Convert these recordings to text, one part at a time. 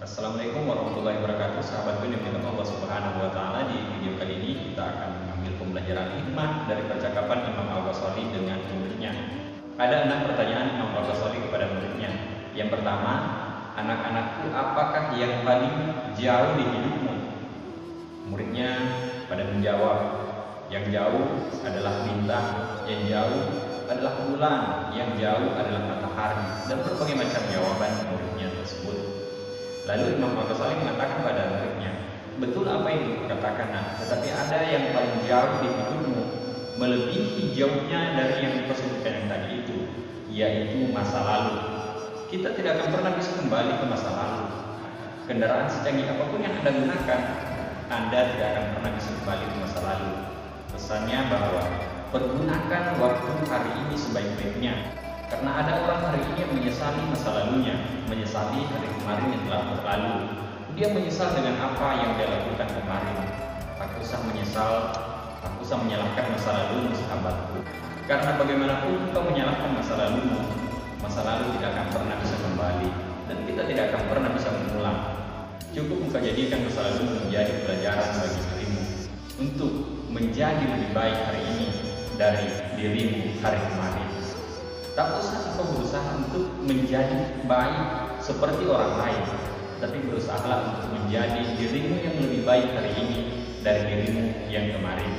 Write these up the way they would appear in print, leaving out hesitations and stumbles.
Assalamualaikum warahmatullahi wabarakatuh. Sahabatku yang dimuliakan Allah Subhanahu wa taala, di video kali ini kita akan mengambil pembelajaran hikmah dari percakapan Imam Al-Ghazali dengan muridnya. Ada 6 pertanyaan Imam Al-Ghazali kepada muridnya. Yang pertama, anak-anakku, apakah yang paling jauh di hidupmu? Muridnya pada menjawab, yang jauh adalah bintang, yang jauh adalah bulan, yang jauh adalah matahari, dan berbagai macam jawaban muridnya tersebut. Lalu Imam Al-Ghazali mengatakan pada muridnya, betul apa yang ibu katakan, nak, tetapi ada yang paling jauh di hidupmu, melebihi jauhnya dari yang kau sebutkan yang tadi itu, yaitu masa lalu. Kita tidak akan pernah bisa kembali ke masa lalu. Kendaraan secanggih apapun yang Anda gunakan, Anda tidak akan pernah bisa kembali ke masa lalu. Pesannya bahwa pergunakan waktu hari ini sebaik-baiknya. Karena ada orang hari ini yang menyesali masa lalunya, menyesali hari kemarin yang telah berlalu. Dia menyesal dengan apa yang dia lakukan kemarin. Tak usah menyesal, tak usah menyalahkan masa lalumu, sahabatku. Karena bagaimanapun kau menyalahkan masa lalu tidak akan pernah bisa kembali, dan kita tidak akan pernah bisa mengulang. Cukup engkau jadikan masa lalu menjadi pelajaran bagi dirimu untuk menjadi lebih baik hari ini dari dirimu hari kemarin. Tak usah engkau berusaha untuk menjadi baik seperti orang lain, tapi berusahalah untuk menjadi dirimu yang lebih baik hari ini dari dirimu yang kemarin.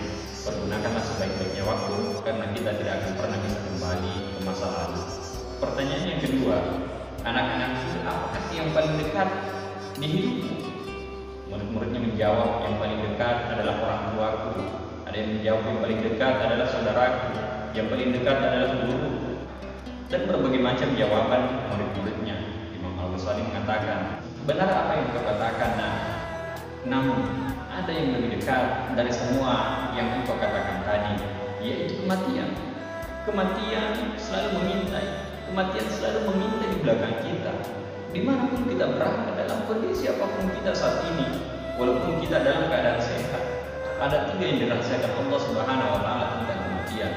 Pergunakanlah sebaik-baiknya waktu, karena kita tidak akan pernah bisa kembali ke masa lalu. Pertanyaan yang kedua, anak-anakku, apakah yang paling dekat di hidupmu? Murid-muridnya menjawab, yang paling dekat adalah orang tuaku. Ada yang menjawab, yang paling dekat adalah saudaraku. Yang paling dekat adalah guruku. Dan berbagai macam jawaban murid-muridnya. Imam Al-Ghazali mengatakan, benar apa yang kau katakan, nak. Namun ada yang lebih dekat dari semua yang engkau katakan tadi, yaitu kematian. Kematian selalu mengintai. Kematian selalu mengintai di belakang kita. Dimanapun kita berada, dalam kondisi apapun kita saat ini, walaupun kita dalam keadaan sehat, ada 3 yang dirahasiakan Allah Subhanahu wa taala tentang kematian,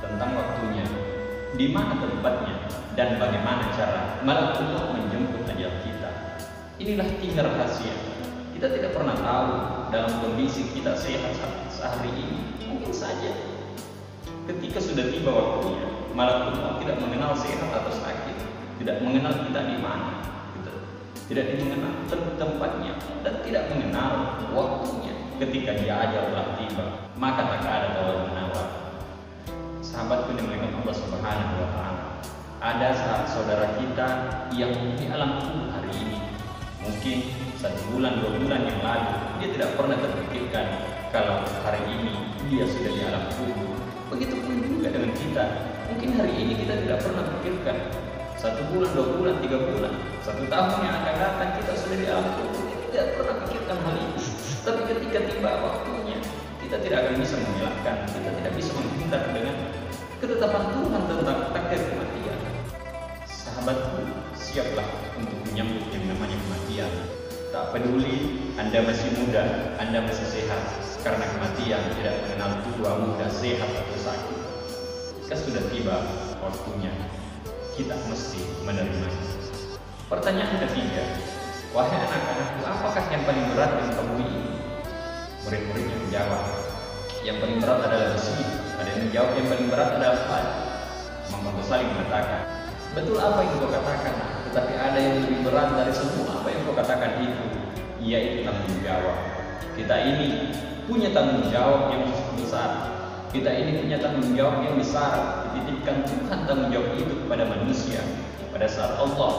tentang waktunya, di mana tempatnya, dan bagaimana cara malaikat menjemput ajal kita. Inilah 3 rahasia. Kita tidak pernah tahu dalam kondisi kita sehat sehari ini. Mungkin saja ketika sudah tiba waktunya, malaikat tidak mengenal sehat atau sakit, tidak mengenal kita di mana, tidak mengenal tempatnya, dan tidak mengenal waktunya. Ketika dia ajal telah tiba, maka tak ada tawar menawar. Sahabatku yang dimuliakan Allah Subhanahu wa taala, ada saat saudara kita yang di alam kubur hari ini. Mungkin 1 bulan, 2 bulan yang lalu dia tidak pernah terpikirkan kalau hari ini dia sudah di alam kubur. Begitupun juga dengan kita. Mungkin hari ini kita tidak pernah pikirkan 1 bulan, 2 bulan, 3 bulan, 1 tahun yang akan datang kita sudah di alam kubur. Kita tidak pernah pikirkan hal ini. Tapi ketika tiba waktunya, kita tidak akan bisa menyalahkan, kita tidak bisa menghindar dengan ketetapan Tuhan tentang takdir kematian. Sahabatku, siaplah untuk menyambut yang namanya kematian. Tak peduli Anda masih muda, Anda masih sehat, karena kematian tidak mengenal tua, muda, sehat atau sakit. Jika sudah tiba waktunya, kita mesti menerimanya. Pertanyaan ketiga, wahai anak-anakku, apakah yang paling berat yang kamu ini? Murid-muridnya menjawab, yang paling berat adalah besi. Ada yang menjawab, yang paling berat adalah padi. Imam Al-Ghazali mengatakan, betul apa yang kau katakan, tetapi ada yang lebih berat dari semua apa yang kau katakan itu, yaitu tanggung jawab. Kita ini punya tanggung jawab yang besar. Kita ini punya tanggung jawab yang besar. Dititipkan Tuhan tanggung jawab itu kepada manusia. Pada saat Allah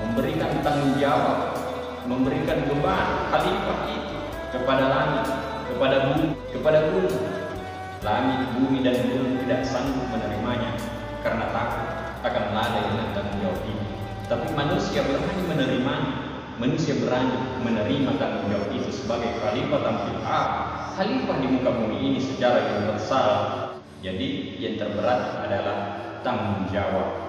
memberikan tanggung jawab, memberikan beban khalifah itu kepada langit, kepada bumi, kepada gunung. Langit, bumi, dan gunung tidak sanggup menerimanya karena takut akan lalai dengan tanggung jawab ini. Tapi manusia berani menerimanya. Manusia berani menerima tanggung jawab itu sebagai khalifah tampil khalifah di muka bumi ini secara universal. Jadi yang terberat adalah tanggung jawab.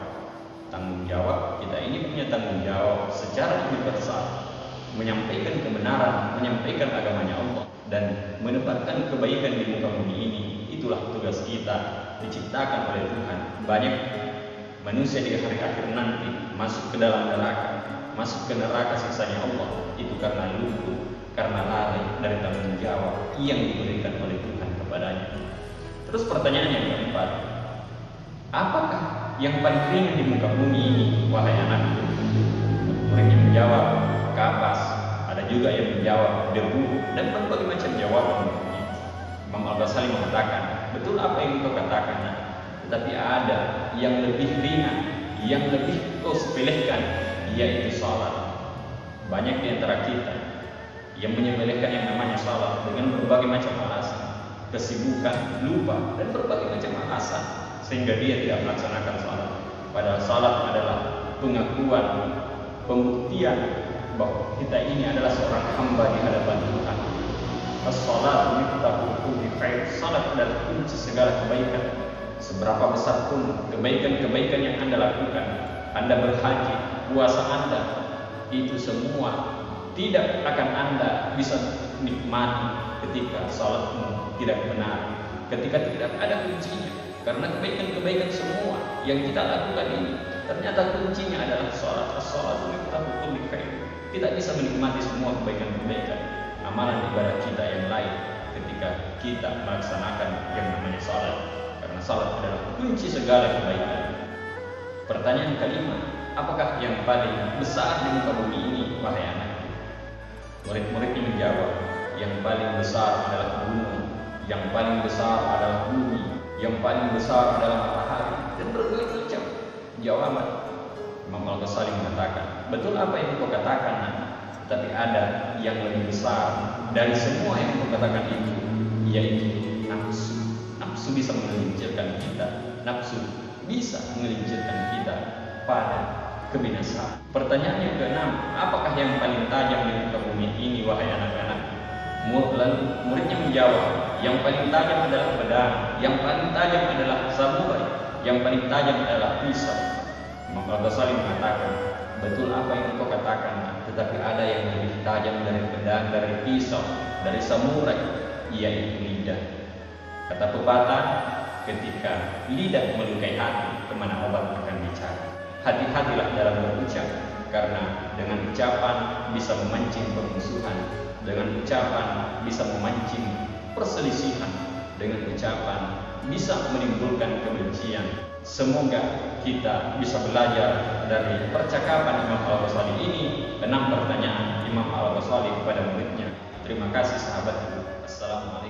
Tanggung jawab, kita ini punya tanggung jawab secara universal, menyampaikan kebenaran, menyampaikan agamanya Allah, dan menebarkan kebaikan di muka bumi ini. Itulah tugas kita, diciptakan oleh Tuhan. Banyak manusia di hari akhir nanti masuk ke dalam neraka masuk ke neraka siksanya Allah itu karena lumpuh, karena lari dari tanggung jawab yang diberikan oleh Tuhan kepadanya. Terus pertanyaan yang keempat, apakah yang paling ringan di muka bumi ini, wahai anakku? Muridnya menjawab, kapas. Ada juga yang menjawab, debu, dan berbagai macam jawaban. Imam Al-Ghazali mengatakan, betul apa yang kau katakan, tetapi ada yang lebih ringan, yang lebih kau sepelehkan, yaitu salat. Banyak di antara kita yang menyepelekan yang namanya salat dengan berbagai macam alasan, kesibukan, lupa, dan berbagai macam alasan, sehingga dia tidak melaksanakan salat. Padahal salat adalah pengakuan, pembuktian bahwa kita ini adalah seorang hamba di hadapan Tuhan. As-salatu miftahu kulli khair. Salat adalah kunci segala kebaikan. Seberapa besar pun kebaikan-kebaikan yang Anda lakukan, Anda berhaji, puasa Anda, itu semua tidak akan Anda bisa nikmati ketika salatmu tidak benar, ketika tidak ada kuncinya. Karena kebaikan-kebaikan semua yang kita lakukan ini ternyata kuncinya adalah salat. As-salatu miftahu kulli khair. Tidak bisa menikmati semua kebaikan-kebaikan amalan ibadah kita yang lain ketika kita melaksanakan yang namanya salat, karena salat adalah kunci segala kebaikan. Pertanyaan kelima, apakah yang paling besar di muka bumi ini, wahai anakku? Murid-muridnya menjawab, yang paling besar adalah gunung, yang paling besar adalah bumi, yang paling besar adalah matahari, dan berbagai macam jawaban. Imam Al-Ghazali mengatakan, betul apa yang kau katakan, tetapi ada yang lebih besar dari semua yang kau katakan itu, yaitu nafsu. Nafsu bisa mengelincirkan kita, nafsu bisa mengelincirkan kita pada kebinasaan. Pertanyaan yang keenam, apakah yang paling tajam di muka bumi ini, wahai anak-anak? Lalu muridnya menjawab, yang paling tajam adalah pedang, yang paling tajam adalah samurai, yang paling tajam adalah pisau. Imam Al-Ghazali mengatakan, betul apa yang kau katakan, tetapi ada yang lebih tajam dari pedang, dari pisau, dari samurai, yaitu lidah. Kata pepatah, ketika lidah melukai hati, kemana obat akan dicari. Hati-hatilah dalam berucap, karena dengan ucapan bisa memancing permusuhan, dengan ucapan bisa memancing perselisihan, dengan ucapan bisa menimbulkan kebencian. Semoga kita bisa belajar dari percakapan Imam Al-Ghazali ini 6 pertanyaan Imam Al-Ghazali kepada muridnya. Terima kasih sahabatku. Assalamualaikum.